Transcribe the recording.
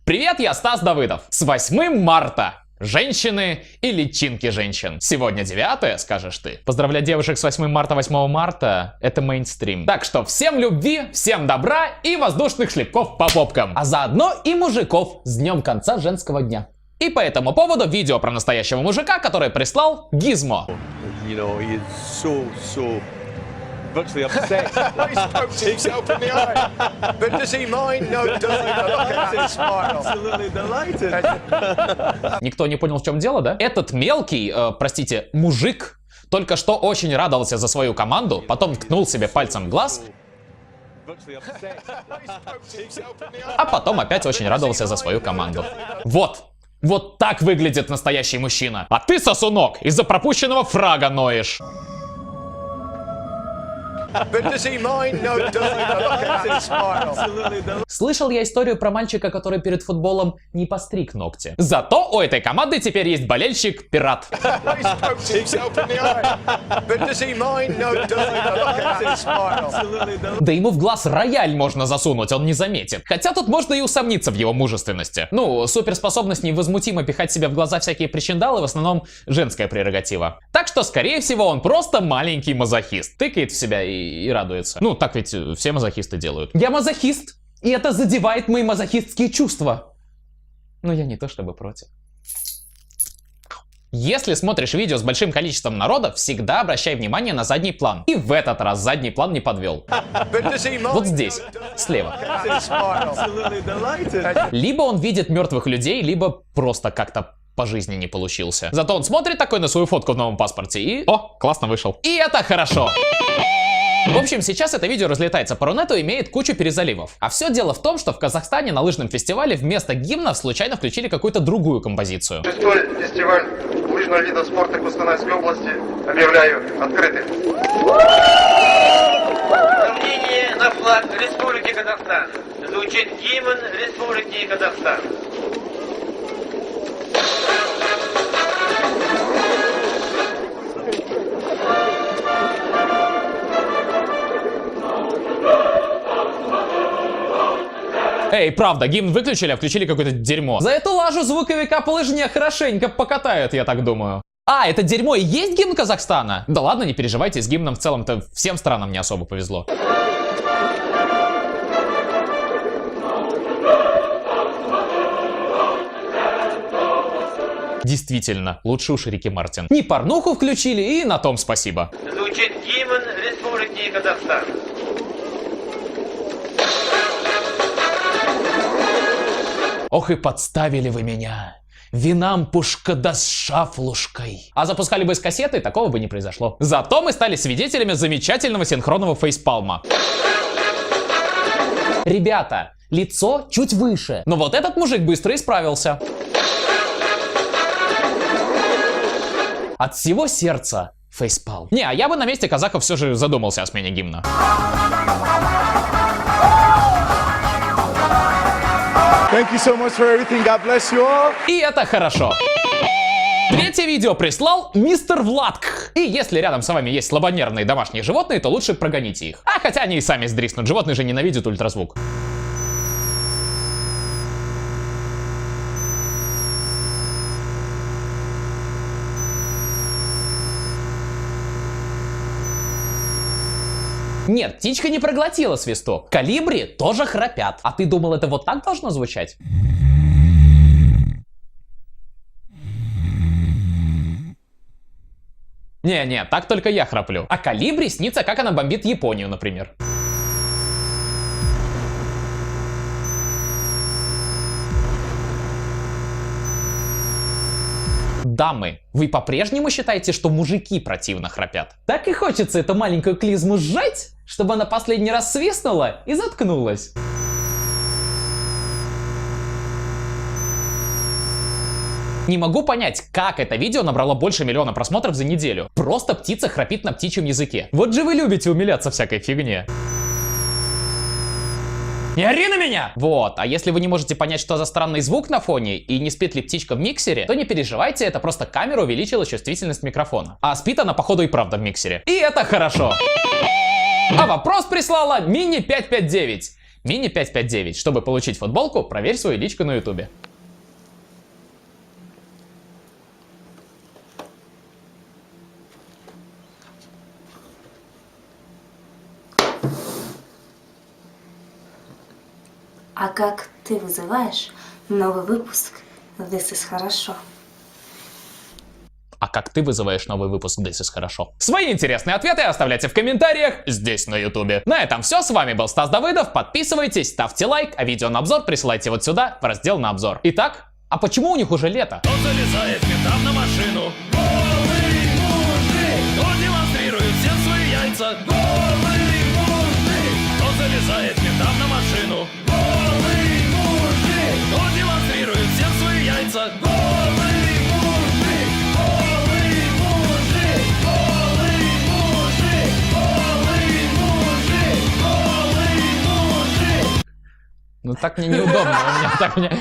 Привет, я Стас Давыдов. С 8 марта! Женщины и личинки женщин. Сегодня 9, скажешь ты. Поздравлять девушек с 8 марта, это мейнстрим. Так что всем любви, всем добра и воздушных шлепков по попкам. А заодно и мужиков с днем конца женского дня. И по этому поводу видео про настоящего мужика, который прислал Гизмо. Virtually upset. He spoke to himself in the eye. But does he mind? No, does he? Look at that smile. Absolutely delighted. Никто не понял, в чем дело, да? Этот мелкий, простите, мужик только что очень радовался за свою команду, потом ткнул себе пальцем в глаз, а потом опять очень радовался за свою команду. Вот так выглядит настоящий мужчина. А ты, сосунок, из-за пропущенного фрага ноешь. Слышал я историю про мальчика, который перед футболом не постриг ногти. Зато у этой команды теперь есть болельщик-пират. Да ему в глаз рояль можно засунуть, он не заметит. Хотя тут можно и усомниться в его мужественности. Ну, суперспособность невозмутимо пихать себе в глаза всякие причиндалы в основном женская прерогатива. Так что, скорее всего, он просто маленький мазохист. Тыкает в себя и радуется. Ну, так ведь все мазохисты делают. Я мазохист, и это задевает мои мазохистские чувства. Но я не то чтобы против. Если смотришь видео с большим количеством народа, всегда обращай внимание на задний план. И в этот раз задний план не подвел. Вот здесь, слева. Либо он видит мертвых людей, либо просто как-то по жизни не получился. Зато он смотрит такой на свою фотку в новом паспорте и... О, классно вышел. И это хорошо. В общем, сейчас это видео разлетается по Рунету и имеет кучу перезаливов. А все дело в том, что в Казахстане на лыжном фестивале вместо гимнов случайно включили какую-то другую композицию. 6-й фестиваль лыжного вида спорта Костанайской области объявляю открытым. Сравнение на флаг Республики Казахстан. Звучит гимн Республики Казахстан. Эй, правда, гимн выключили, а включили какое-то дерьмо. За эту лажу звуковика по лыжне хорошенько покатают, я так думаю. А, это дерьмо и есть гимн Казахстана? Да ладно, не переживайте, с гимном в целом-то всем странам не особо повезло. Действительно, лучше уж Рики Мартин. Не порнуху включили, и на том спасибо. Звучит гимн Республики Казахстан. Ох и подставили вы меня. Винампушка да с шафлушкой. А запускали бы с кассеты, такого бы не произошло. Зато мы стали свидетелями замечательного синхронного фейспалма. Ребята, лицо чуть выше. Но вот этот мужик быстро исправился. От всего сердца фейспалм. Не, а я бы на месте казахов все же задумался о смене гимна. Thank you so much for everything. God bless you all. И это хорошо. Третье видео прислал мистер Владк. И если рядом с вами есть слабонервные домашние животные, то лучше прогоните их. А хотя они и сами сдриснут, животные же ненавидят ультразвук. Нет, птичка не проглотила свисток. Колибри тоже храпят. А ты думал, это вот так должно звучать? Не, так только я храплю. А Колибри снится, как она бомбит Японию, например. Дамы, вы по-прежнему считаете, что мужики противно храпят? Так и хочется эту маленькую клизму сжать, чтобы она последний раз свистнула и заткнулась. Не могу понять, как это видео набрало больше 1 миллиона просмотров за неделю. Просто птица храпит на птичьем языке. Вот же вы любите умиляться всякой фигне. Не ори на меня! Вот, а если вы не можете понять, что за странный звук на фоне и не спит ли птичка в миксере, то не переживайте, это просто камера увеличила чувствительность микрофона. А спит она, походу, и правда в миксере. И это хорошо. А вопрос прислала Мини559. Мини 559. Чтобы получить футболку, проверь свою личку на ютубе. А как ты вызываешь новый выпуск «This is хорошо»? А как ты вызываешь новый выпуск This is хорошо? Свои интересные ответы оставляйте в комментариях здесь на ютубе. На этом все, с вами был Стас Давыдов, подписывайтесь, ставьте лайк, а видео на обзор присылайте вот сюда, в раздел на обзор. Итак, а почему у них уже лето? Кто залезает ментам на машину? Голый мужик! Кто демонстрирует всем свои яйца? Голый мужик! Кто залезает ментам на машину? Голый мужик! Кто демонстрирует всем свои яйца? Голый мужик! Голый мужик! Голый мужик! Голый мужик! Голый мужик! Ну так мне неудобно, у меня так мне...